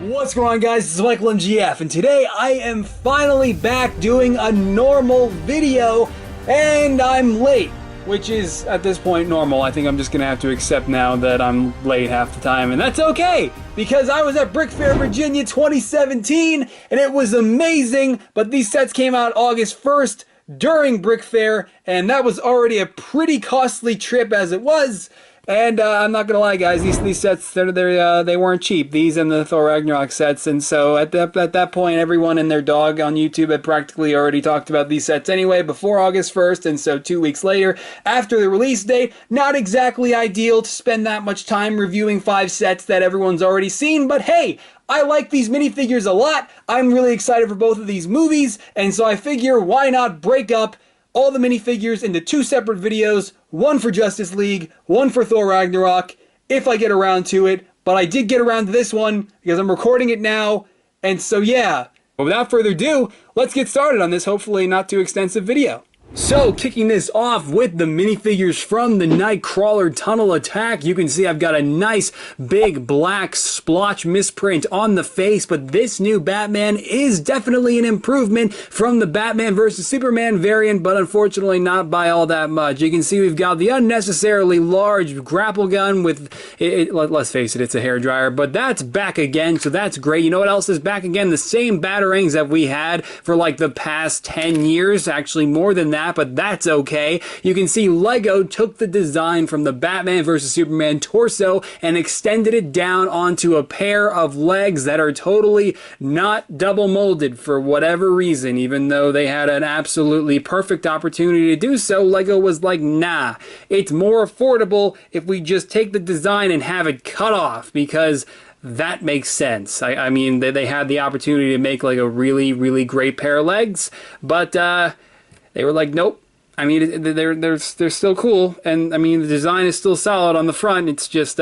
What's going on, guys? This is Michael MGF, and today I am finally back doing a normal video, and I'm late, which is, at this point, normal. I think I'm just gonna have to accept now that I'm late half the time, and that's okay, because I was at Brick Fair, Virginia 2017, and it was amazing, but these sets came out August 1st during Brick Fair, and that was already a pretty costly trip as it was. And I'm not gonna lie, guys, these sets, they weren't cheap. These and the Thor Ragnarok sets, and so at that point, everyone and their dog on YouTube had practically already talked about these sets anyway before August 1st, and so 2 weeks later, after the release date, not exactly ideal to spend that much time reviewing 5 sets that everyone's already seen, but hey, I like these minifigures a lot. I'm really excited for both of these movies, and so I figure why not break up all the minifigures into 2 separate videos, one for Justice League, one for Thor Ragnarok, if I get around to it. But I did get around to this one because I'm recording it now, and so yeah. But without further ado, let's get started on this hopefully not too extensive video. So, kicking this off with the minifigures from the Nightcrawler Tunnel Attack, you can see I've got a nice big black splotch misprint on the face, but this new Batman is definitely an improvement from the Batman vs. Superman variant, but unfortunately not by all that much. You can see we've got the unnecessarily large grapple gun with, let's face it, it's a hairdryer, but that's back again, so that's great. You know what else is back again? The same Batarangs that we had for like the past 10 years, actually more than that, but that's okay. You can see Lego took the design from the Batman vs. Superman torso and extended it down onto a pair of legs that are totally not double molded for whatever reason. Even though they had an absolutely perfect opportunity to do so, Lego was like, nah, it's more affordable if we just take the design and have it cut off, because that makes sense. I mean, they had the opportunity to make like a really, really great pair of legs, but they were like, nope. I mean, they're still cool, and I mean, the design is still solid on the front. It's just,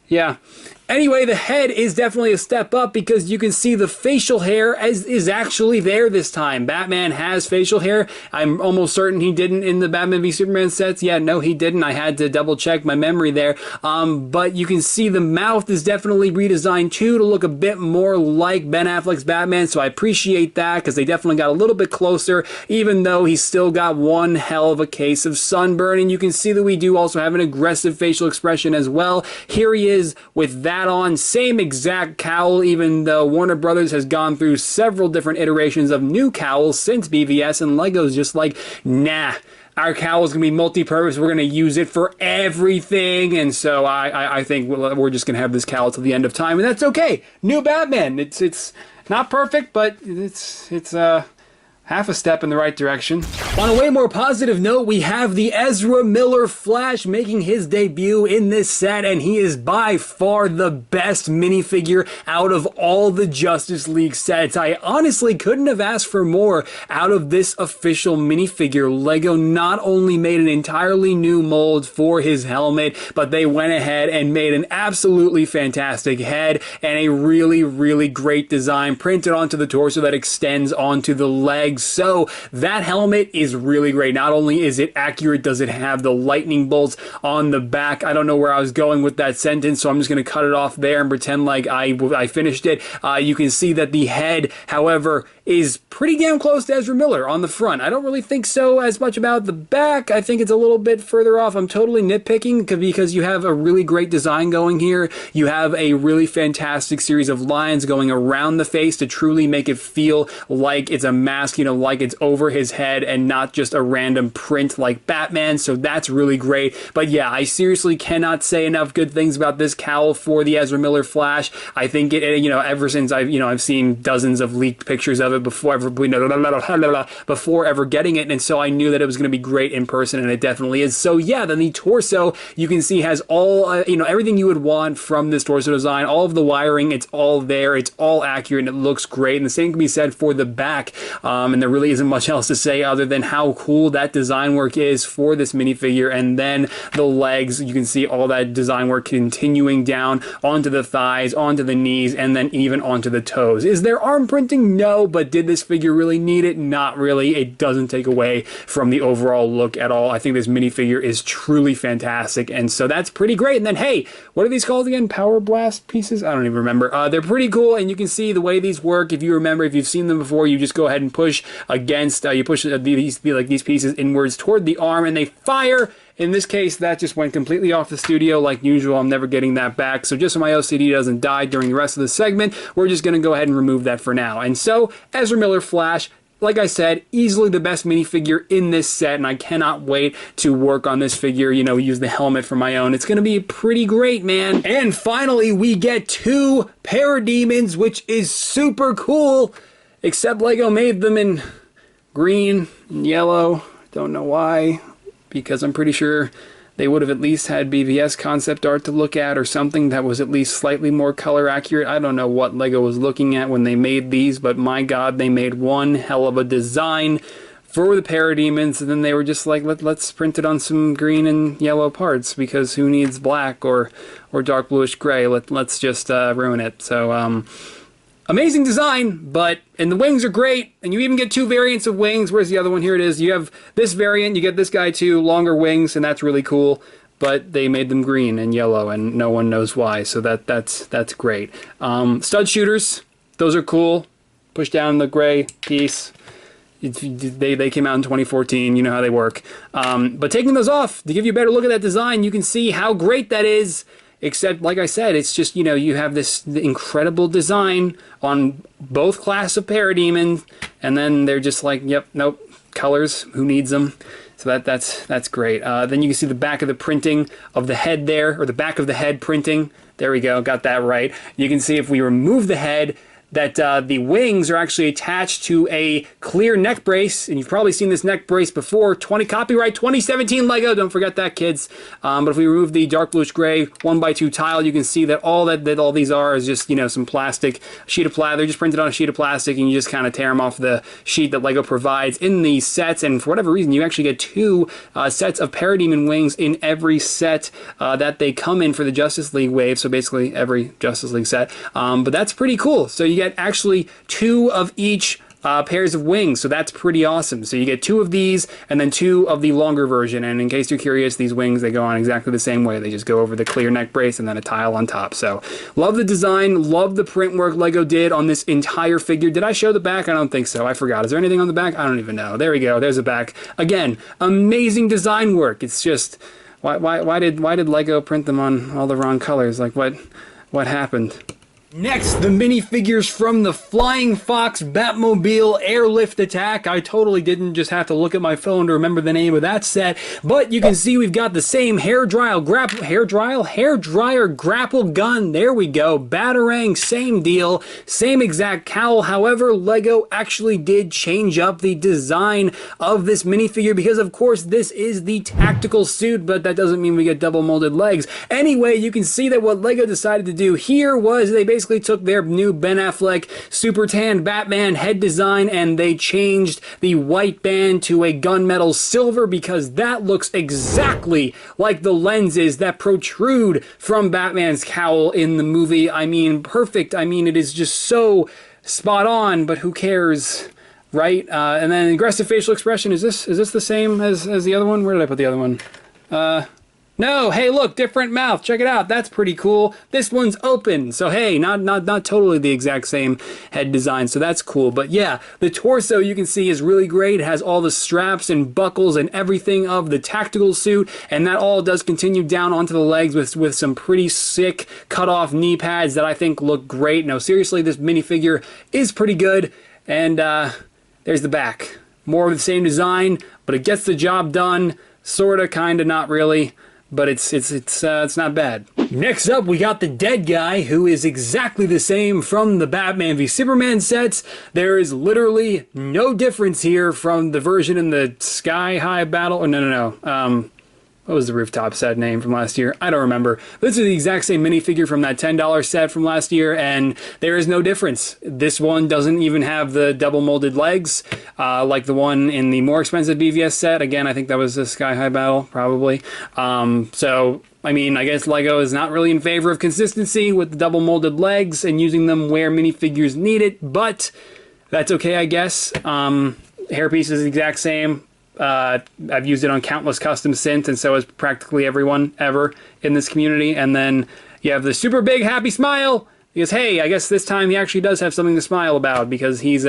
yeah. Anyway, the head is definitely a step up because you can see the facial hair is actually there this time. Batman has facial hair. I'm almost certain he didn't in the Batman v Superman sets. Yeah, no, he didn't. I had to double check my memory there. But you can see the mouth is definitely redesigned too to look a bit more like Ben Affleck's Batman. So I appreciate that because they definitely got a little bit closer, even though he's still got one hell of a case of sunburn. And you can see that we do also have an aggressive facial expression as well. Here he is with that on, same exact cowl, even though Warner Brothers has gone through several different iterations of new cowls since BVS, and Lego's just like, nah, our cowl is going to be multi-purpose, we're going to use it for everything, and so I think we're just going to have this cowl till the end of time, and that's okay. New Batman, it's not perfect, but it's half a step in the right direction. On a way more positive note, we have the Ezra Miller Flash making his debut in this set, and he is by far the best minifigure out of all the Justice League sets. I honestly couldn't have asked for more out of this official minifigure. Lego not only made an entirely new mold for his helmet, but they went ahead and made an absolutely fantastic head and a really, really great design printed onto the torso that extends onto the legs. So that helmet is really great. Not only is it accurate, does it have the lightning bolts on the back. I don't know where I was going with that sentence, so I'm just going to cut it off there and pretend like I finished it. You can see that the head, however, is pretty damn close to Ezra Miller on the front. I don't really think so as much about the back. I think it's a little bit further off. I'm totally nitpicking because you have a really great design going here. You have a really fantastic series of lines going around the face to truly make it feel like it's a mask, you know, like it's over his head and not just a random print like Batman. So that's really great. But yeah, I seriously cannot say enough good things about this cowl for the Ezra Miller Flash. I think it, you know, ever since I've seen dozens of leaked pictures of it before ever getting it, and so I knew that it was going to be great in person, and it definitely is. So yeah, then the torso, you can see, has all everything you would want from this torso design. All of the wiring, it's all there, it's all accurate, and it looks great. And the same can be said for the back. and there really isn't much else to say other than how cool that design work is for this minifigure. And then the legs, you can see all that design work continuing down onto the thighs, onto the knees, and then even onto the toes. Is there arm printing? No, but did this figure really need it? Not really. It doesn't take away from the overall look at all. I think this minifigure is truly fantastic, and so that's pretty great. And then, hey, what are these called again? Power Blast pieces? I don't even remember. They're pretty cool, and you can see the way these work. If you remember, if you've seen them before, you just go ahead and push against, you push these pieces inwards toward the arm, and they fire. In this case, that just went completely off the studio like usual. I'm never getting that back. So just so my OCD doesn't die during the rest of the segment, we're just going to go ahead and remove that for now. And so, Ezra Miller Flash, like I said, easily the best minifigure in this set, and I cannot wait to work on this figure, you know, use the helmet for my own. It's going to be pretty great, man. And finally, we get 2 Parademons, which is super cool, except Lego made them in green and yellow. Don't know why, because I'm pretty sure they would have at least had BVS concept art to look at or something that was at least slightly more color accurate. I don't know what Lego was looking at when they made these, but my God, they made one hell of a design for the Parademons, and then they were just like, let's print it on some green and yellow parts, because who needs black or dark bluish gray? Let's just ruin it. So, amazing design, and the wings are great, and you even get 2 variants of wings. Where's the other one? Here it is. You have this variant, you get this guy too, longer wings, and that's really cool, but they made them green and yellow, and no one knows why, so that's great. Stud shooters, those are cool. Push down the gray piece. They came out in 2014, you know how they work. But taking those off, to give you a better look at that design, you can see how great that is. Except, like I said, it's just, you know, you have this incredible design on both class of Parademons, and then they're just like, yep, nope, colors, who needs them? So that's great. Then you can see the back of the printing of the head there, or the back of the head printing. There we go, got that right. You can see if we remove the head, that the wings are actually attached to a clear neck brace, and you've probably seen this neck brace before. Copyright 2017 Lego, don't forget that, kids. But if we remove the dark bluish gray 1x2 tile, you can see that all these are is just, you know, some plastic sheet of plastic. They're just printed on a sheet of plastic, and you just kind of tear them off the sheet that Lego provides in these sets. And for whatever reason, you actually get 2 sets of Parademon wings in every set that they come in for the Justice League wave. So basically every Justice League set. But that's pretty cool. So you get actually 2 of each pairs of wings, so that's pretty awesome. So you get 2 of these and then 2 of the longer version, and in case you're curious, these wings, they go on exactly the same way. They just go over the clear neck brace and then a tile on top. So love the design, love the print work Lego did on this entire figure. Did I show the back? I don't think so. I forgot. Is there anything on the back? I don't even know. There we go. There's the back. Again, amazing design work. It's just, why did Lego print them on all the wrong colors? Like, what happened? Next, the minifigures from the Flying Fox Batmobile Airlift Attack. I totally didn't just have to look at my phone to remember the name of that set, but you can see we've got the same hair dryer grapple gun. There we go. Batarang, same deal, same exact cowl. However, Lego actually did change up the design of this minifigure because, of course, this is the tactical suit, but that doesn't mean we get double molded legs. Anyway, you can see that what Lego decided to do here was they basically took their new Ben Affleck super tanned Batman head design and they changed the white band to a gunmetal silver because that looks exactly like the lenses that protrude from Batman's cowl in the movie. I mean, perfect. I mean, it is just so spot on, but who cares, right? And then aggressive facial expression. Is this the same as the other one? Where did I put the other one? No, hey, look, different mouth. Check it out. That's pretty cool. This one's open. So, hey, not totally the exact same head design. So that's cool. But yeah, the torso you can see is really great. It has all the straps and buckles and everything of the tactical suit. And that all does continue down onto the legs with some pretty sick cut-off knee pads that I think look great. No, seriously, this minifigure is pretty good. And there's the back. More of the same design, but it gets the job done. Sorta, kinda, not really. But it's not bad. Next up, we got the dead guy, who is exactly the same from the Batman v Superman sets. There is literally no difference here from the version in the Sky High battle. Oh, no. what was the rooftop set name from last year? I don't remember. This is the exact same minifigure from that $10 set from last year, and there is no difference. This one doesn't even have the double molded legs, like the one in the more expensive BVS set. Again, I think that was a Sky High Battle, probably. So, I mean, I guess LEGO is not really in favor of consistency with the double molded legs and using them where minifigures need it, but that's okay, I guess. Hairpiece is the exact same. I've used it on countless customs since, and so has practically everyone ever in this community. And then you have the super big happy smile, because hey, I guess this time he actually does have something to smile about, because he's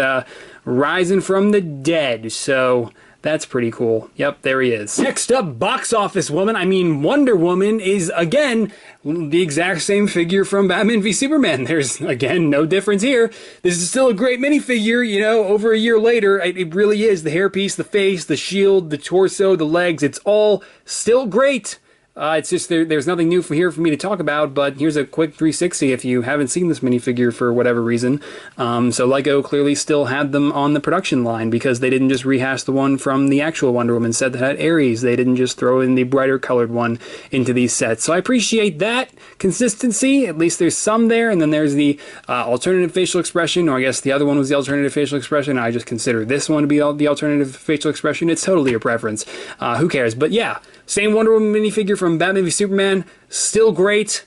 rising from the dead, so that's pretty cool. Yep, there he is. Next up, Box Office Woman. I mean, Wonder Woman is, again, the exact same figure from Batman v Superman. There's, again, no difference here. This is still a great minifigure, you know, over a year later. It really is. The hairpiece, the face, the shield, the torso, the legs, it's all still great. It's just there's nothing new here for me to talk about, but here's a quick 360 if you haven't seen this minifigure for whatever reason. So LEGO clearly still had them on the production line, because they didn't just rehash the one from the actual Wonder Woman set that had Ares. They didn't just throw in the brighter colored one into these sets. So I appreciate that consistency. At least there's some there, and then there's the alternative facial expression, or I guess the other one was the alternative facial expression. I just consider this one to be the alternative facial expression. It's totally your preference. Who cares? But yeah, same Wonder Woman minifigure from Batman v Superman, still great.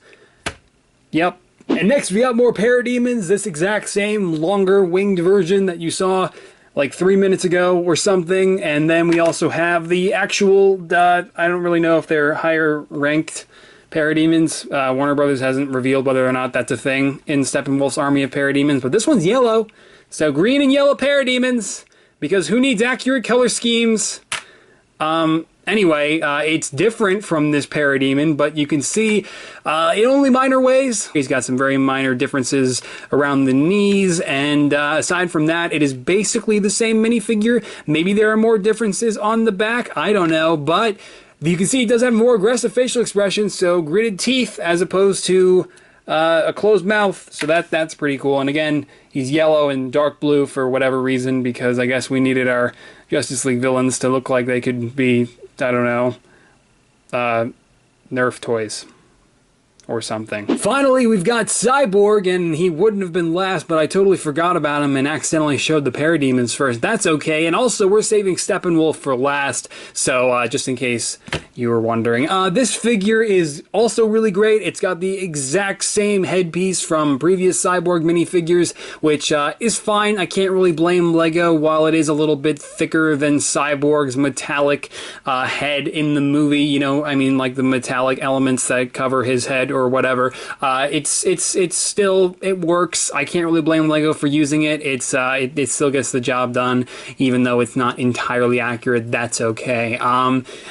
Yep. And next we got more Parademons, this exact same longer winged version that you saw like 3 minutes ago or something. And then we also have the actual, I don't really know if they're higher ranked Parademons. Warner Brothers hasn't revealed whether or not that's a thing in Steppenwolf's army of Parademons, but this one's yellow. So green and yellow Parademons, because who needs accurate color schemes? Anyway, it's different from this Parademon, but you can see in only minor ways. He's got some very minor differences around the knees, and aside from that, it is basically the same minifigure. Maybe there are more differences on the back, I don't know, but you can see he does have more aggressive facial expressions, so gritted teeth as opposed to a closed mouth, so that's pretty cool. And again, he's yellow and dark blue for whatever reason, because I guess we needed our Justice League villains to look like they could be, I don't know, Nerf toys or something. Finally, we've got Cyborg, and he wouldn't have been last, but I totally forgot about him and accidentally showed the Parademons first. That's okay, and also we're saving Steppenwolf for last, so just in case you were wondering. This figure is also really great. It's got the exact same headpiece from previous Cyborg minifigures, which is fine. I can't really blame LEGO, while it is a little bit thicker than Cyborg's metallic head in the movie, you know, I mean, like the metallic elements that cover his head or whatever. It's still, it works. I can't really blame LEGO for using it. It still gets the job done, even though it's not entirely accurate. That's okay.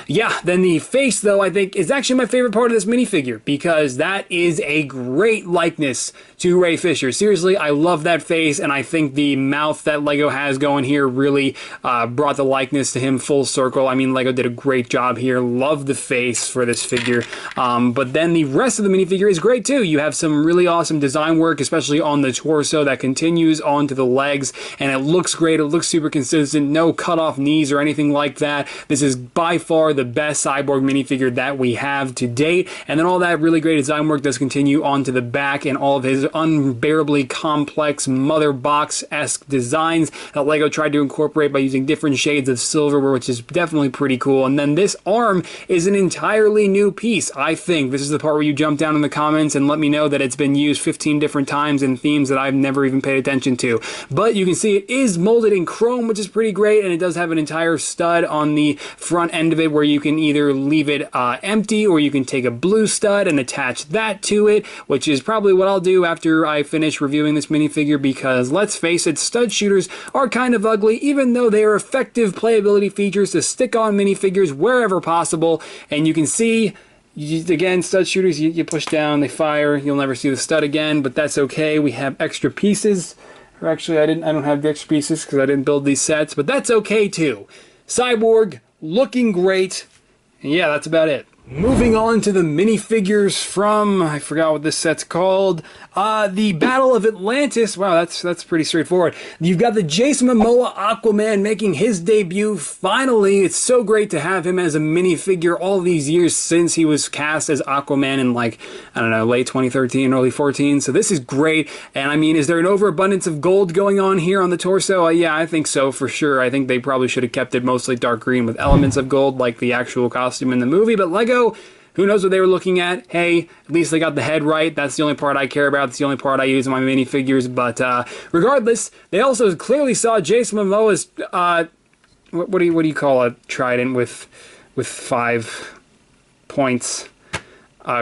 Yeah, then the face, though, I think is actually my favorite part of this minifigure, because that is a great likeness to Ray Fisher. Seriously, I love that face, and I think the mouth that LEGO has going here really brought the likeness to him full circle. I mean, LEGO did a great job here. Love the face for this figure. But then the rest of the minifigure is great too. You have some really awesome design work, especially on the torso that continues onto the legs, and it looks great. It looks super consistent. No cut off knees or anything like that. This is by far the best Cyborg minifigure that we have to date. And then all that really great design work does continue onto the back and all of his unbearably complex mother box-esque designs that LEGO tried to incorporate by using different shades of silver, which is definitely pretty cool. And then this arm is an entirely new piece, I think. This is the part where you jump down in the comments and let me know that it's been used 15 different times in themes that I've never even paid attention to. But you can see it is molded in chrome, which is pretty great, and it does have an entire stud on the front end of it where you can either leave it empty, or you can take a blue stud and attach that to it, which is probably what I'll do after I finish reviewing this minifigure, because let's face it, stud shooters are kind of ugly, even though they are effective playability features to stick on minifigures wherever possible. And you can see, again, stud shooters, you push down, they fire, you'll never see the stud again, but that's okay. We have extra pieces. Or actually, I don't have the extra pieces because I didn't build these sets, but that's okay too. Cyborg, looking great. And yeah, that's about it. Moving on to the minifigures from, I forgot what this set's called, the Battle of Atlantis. Wow, that's pretty straightforward. You've got the Jason Momoa Aquaman making his debut. Finally, it's so great to have him as a minifigure all these years since he was cast as Aquaman in, like, I don't know, late 2013, early 14. So this is great. And I mean, is there an overabundance of gold going on here on the torso? Yeah, I think so, for sure. I think they probably should have kept it mostly dark green with elements of gold like the actual costume in the movie, but Lego, who knows what they were looking at? Hey, at least they got the head right. That's the only part I care about. That's the only part I use in my minifigures. But regardless, they also clearly saw Jason Momoa's what do you call a trident with 5 points?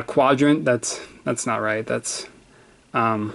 Quadrant. That's not right. That's no.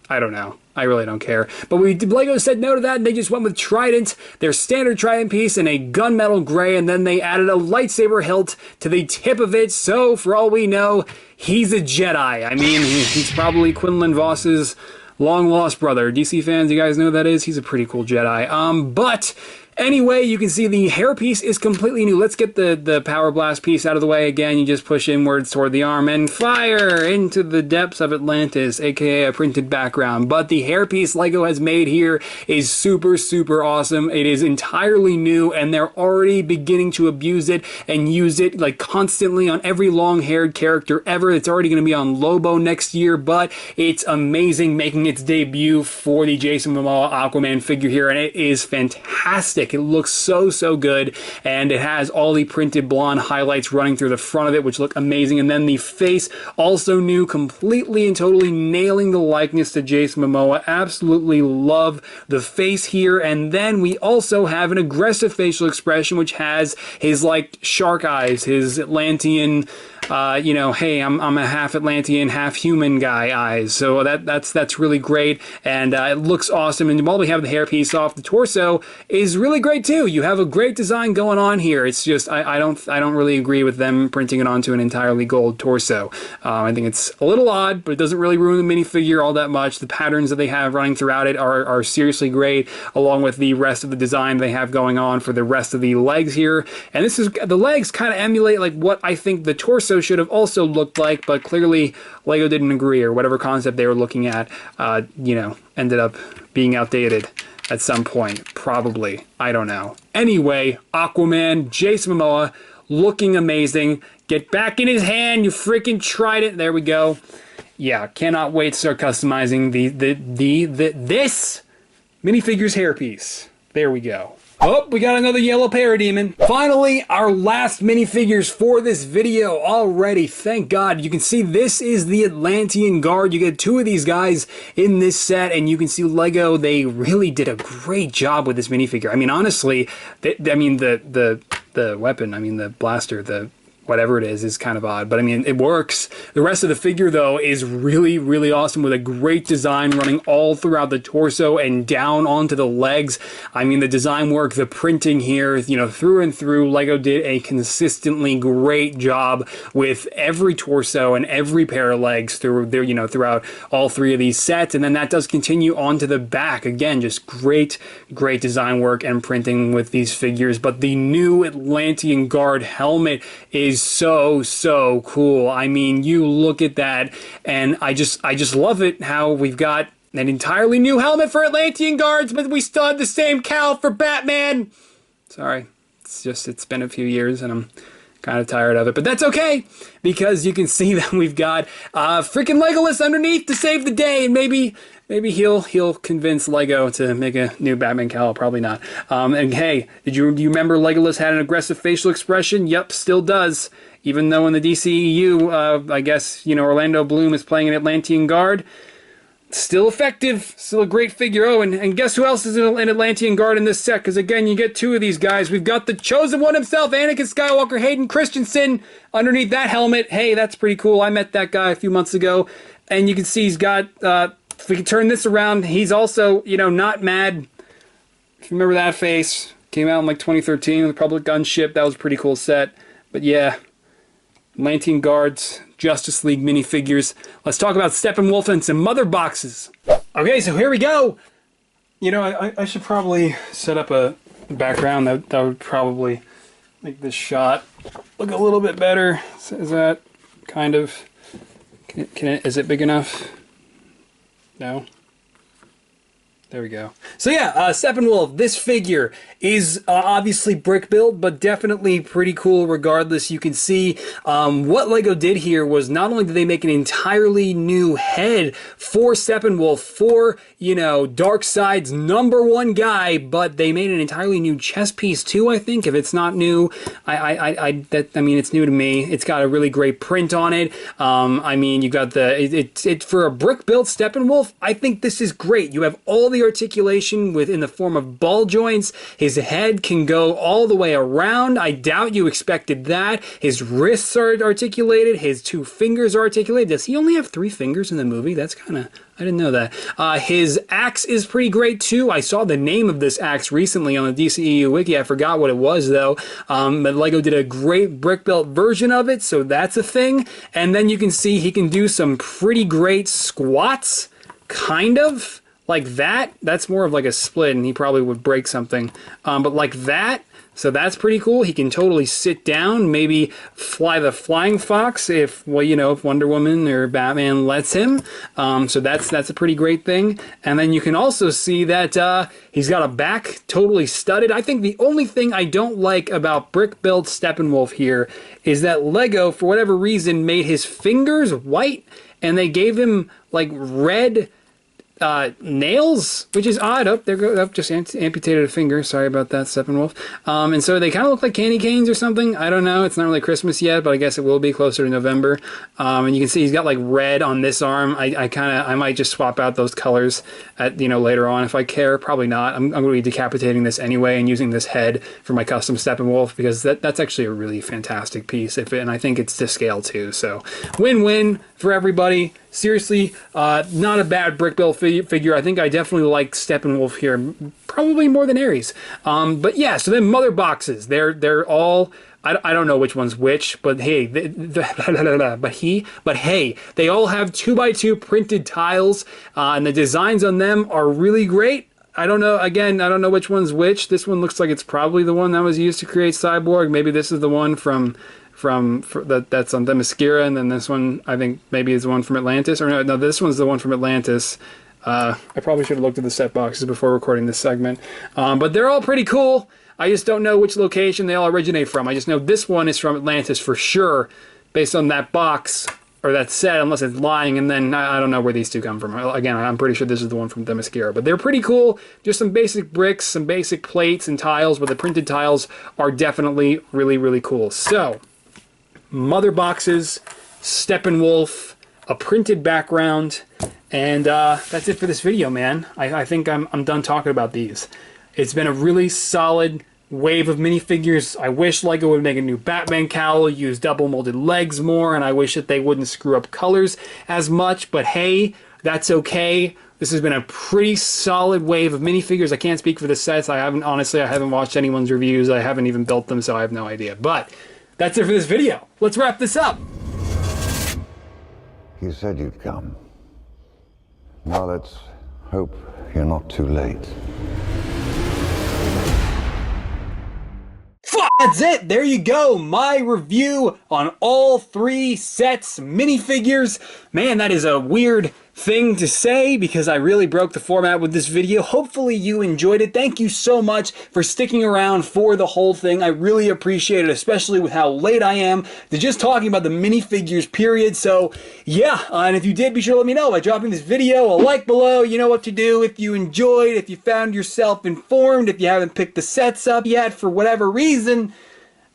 I don't know. I really don't care. But Lego said no to that, and they just went with Trident, their standard Trident piece in a gunmetal gray, and then they added a lightsaber hilt to the tip of it, so for all we know, he's a Jedi. I mean, he's probably Quinlan Voss's long-lost brother. DC fans, you guys know who that is? He's a pretty cool Jedi. But anyway, you can see the hairpiece is completely new. Let's get the Power Blast piece out of the way. Again, you just push inwards toward the arm and fire into the depths of Atlantis, aka a printed background. But the hairpiece Lego has made here is super, super awesome. It is entirely new, and they're already beginning to abuse it and use it like constantly on every long-haired character ever. It's already going to be on Lobo next year, but it's amazing, making its debut for the Jason Momoa Aquaman figure here, and it is fantastic. It looks so, so good, and it has all the printed blonde highlights running through the front of it, which look amazing. And then the face, also new, completely and totally nailing the likeness to Jason Momoa. Absolutely love the face here. And then we also have an aggressive facial expression, which has his, like, shark eyes, his Atlantean, you know, hey, I'm a half Atlantean, half human guy eyes. So that's really great, and it looks awesome. And while we have the hairpiece off, the torso is really great too. You have a great design going on here. It's just I don't really agree with them printing it onto an entirely gold torso. I think it's a little odd, but it doesn't really ruin the minifigure all that much. The patterns that they have running throughout it are seriously great, along with the rest of the design they have going on for the rest of the legs here. And this is, the legs kind of emulate like what I think the torso should have also looked like, but clearly Lego didn't agree, or whatever concept they were looking at, you know, ended up being outdated at some point, probably. I don't know. Anyway, Aquaman, Jason Momoa, looking amazing. Get back in his hand, you freaking trident. There we go. Yeah, cannot wait to start customizing this minifigure's hairpiece. There we go. Oh, we got another yellow Parademon. Finally, our last minifigures for this video already. Thank God. You can see this is the Atlantean Guard. You get 2 of these guys in this set, and you can see Lego, they really did a great job with this minifigure. I mean, honestly, the weapon, I mean, the blaster, the whatever it is kind of odd, but I mean, it works. The rest of the figure, though, is really, really awesome, with a great design running all throughout the torso and down onto the legs. I mean, the design work, the printing here, you know, through and through, Lego did a consistently great job with every torso and every pair of legs through there, you know, throughout all 3 of these sets. And then that does continue onto the back. Again, just great, great design work and printing with these figures. But the new Atlantean Guard helmet is so cool. I mean, you look at that, and I just love it how we've got an entirely new helmet for Atlantean Guards, but we still have the same cowl for Batman. Sorry, it's been a few years, and I'm kind of tired of it, but that's okay, because you can see that we've got freaking Legolas underneath to save the day, and maybe he'll convince Lego to make a new Batman cowl. Probably not. And hey, do you remember Legolas had an aggressive facial expression? Yep, still does. Even though in the DCEU, I guess, you know, Orlando Bloom is playing an Atlantean Guard. Still effective. Still a great figure. Oh, and guess who else is an Atlantean Guard in this set? Because again, you get 2 of these guys. We've got the Chosen One himself, Anakin Skywalker, Hayden Christensen, underneath that helmet. Hey, that's pretty cool. I met that guy a few months ago. And you can see he's got... if we can turn this around, he's also, you know, not mad. If you remember that face, came out in like 2013 with the Public Gunship. That was a pretty cool set. But yeah, Atlantean Guards, Justice League minifigures. Let's talk about Steppenwolf and some mother boxes. Okay, so here we go. You know, I should probably set up a background that would probably make this shot look a little bit better. Is that kind of, is it big enough? No? There we go. So yeah, Steppenwolf, this figure is obviously brick built, but definitely pretty cool regardless. You can see what LEGO did here was not only did they make an entirely new head for Steppenwolf, for, you know, Darkseid's #1 guy, but they made an entirely new chest piece too, I think. If it's not new, I mean, it's new to me. It's got a really great print on it. I mean, you got the, for a brick built Steppenwolf, I think this is great. You have all the articulation within the form of ball joints. His head can go all the way around. I doubt you expected that. His wrists are articulated. His 2 fingers are articulated. Does he only have 3 fingers in the movie? That's kind of, I didn't know that. His axe is pretty great too. I saw the name of this axe recently on the DCEU wiki. I forgot what it was though. But LEGO did a great brick built version of it, so that's a thing. And then you can see he can do some pretty great squats, kind of. Like that. That's more of like a split, and he probably would break something. But like that. So that's pretty cool. He can totally sit down, maybe fly the flying fox if, well, you know, if Wonder Woman or Batman lets him. So that's a pretty great thing. And then you can also see that he's got a back totally studded. I think the only thing I don't like about brick built Steppenwolf here is that LEGO, for whatever reason, made his fingers white, and they gave him like red nails, which is odd. Oh, there go. Just amputated a finger. Sorry about that, Steppenwolf. And so they kind of look like candy canes or something. I don't know. It's not really Christmas yet, but I guess it will be closer to November. And you can see he's got like red on this arm. I might just swap out those colors at, you know, later on if I care. Probably not. I'm going to be decapitating this anyway and using this head for my custom Steppenwolf because that's actually a really fantastic piece. And I think it's to scale too. So win-win for everybody. Seriously, not a bad brick build figure. I think I definitely like Steppenwolf here, probably more than Ares. But yeah, so then mother boxes. They're all, I don't know which one's which, but hey, they all have 2x2 printed tiles, and the designs on them are really great. I don't know, again, I don't know which one's which. This one looks like it's probably the one that was used to create Cyborg. Maybe this is the one that's on Themyscira, and then this one I think maybe is the one from Atlantis, or no, this one's the one from Atlantis. I probably should have looked at the set boxes before recording this segment, but they're all pretty cool. I just don't know which location they all originate from. I just know this one is from Atlantis for sure, based on that box or that set, unless it's lying, and then I don't know where these two come from. Again, I'm pretty sure this is the one from Themyscira, but they're pretty cool. Just some basic bricks, some basic plates and tiles, but the printed tiles are definitely really, really cool. So mother boxes, Steppenwolf, a printed background, and that's it for this video, man. I think I'm done talking about these. It's been a really solid wave of minifigures. I wish LEGO would make a new Batman cowl, use double molded legs more, and I wish that they wouldn't screw up colors as much, but hey, that's okay. This has been a pretty solid wave of minifigures. I can't speak for the sets. I haven't watched anyone's reviews. I haven't even built them, so I have no idea. But that's it for this video. Let's wrap this up. You said you'd come. Now let's hope you're not too late. That's it. There you go. My review on all 3 sets, minifigures. Man, that is a weird thing to say because I really broke the format with this video. Hopefully you enjoyed it. Thank you so much for sticking around for the whole thing. I really appreciate it, especially with how late I am to just talking about the minifigures period. So yeah, and if you did, be sure to let me know by dropping this video a like below. You know what to do if you enjoyed, if you found yourself informed, if you haven't picked the sets up yet for whatever reason,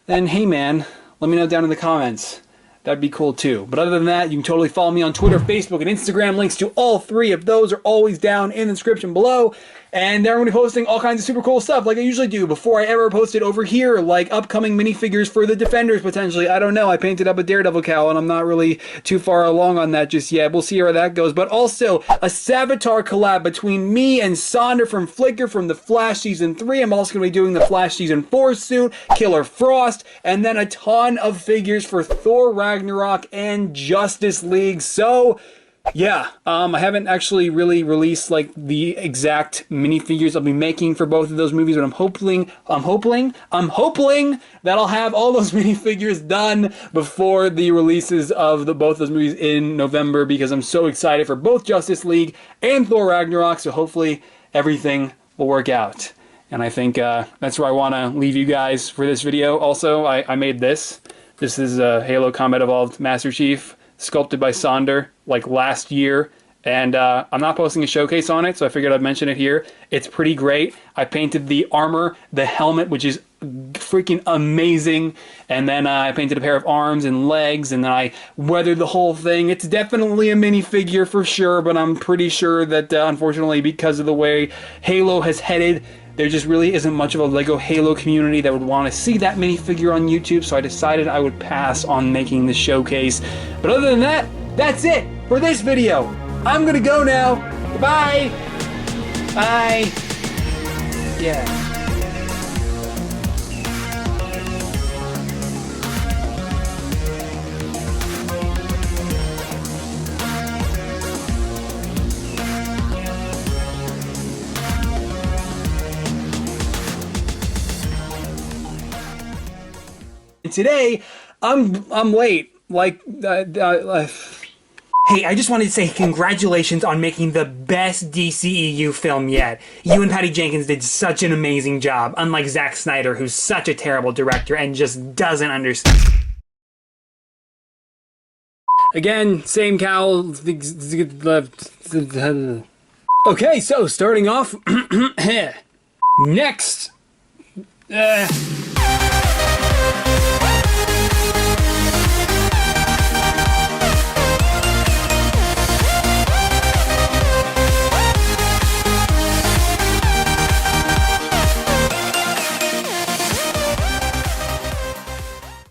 then hey man, let me know down in the comments. That'd be cool too. But other than that, you can totally follow me on Twitter, Facebook, and Instagram. Links to all 3 of those are always down in the description below. And there I'm going to be posting all kinds of super cool stuff like I usually do before I ever post it over here, like upcoming minifigures for the Defenders potentially. I don't know. I painted up a Daredevil cowl and I'm not really too far along on that just yet. We'll see where that goes. But also a Savitar collab between me and Sonder from Flickr from the Flash Season 3. I'm also going to be doing the Flash Season 4 suit, Killer Frost, and then a ton of figures for Thor Ragnarok and Justice League. So Yeah, I haven't actually really released like the exact minifigures I'll be making for both of those movies, but I'm hoping that I'll have all those minifigures done before the releases of both those movies in November, because I'm so excited for both Justice League and Thor Ragnarok. So hopefully everything will work out. And I think that's where I want to leave you guys for this video. Also, I made this. This is a Halo Combat Evolved Master Chief, sculpted by Sonder, like last year, and I'm not posting a showcase on it, so I figured I'd mention it here. It's pretty great. I painted the armor, the helmet, which is freaking amazing, and then I painted a pair of arms and legs, and then I weathered the whole thing. It's definitely a minifigure for sure, but I'm pretty sure that unfortunately, because of the way Halo has headed, there just really isn't much of a LEGO Halo community that would want to see that minifigure on YouTube, so I decided I would pass on making the showcase. But other than that, that's it for this video. I'm gonna go now. Goodbye. Bye. Yeah. Today, I'm late. Like, Hey, I just wanted to say congratulations on making the best DCEU film yet. You and Patty Jenkins did such an amazing job, unlike Zack Snyder, who's such a terrible director and just doesn't understand. Again, same cowl. Okay, so starting off, next.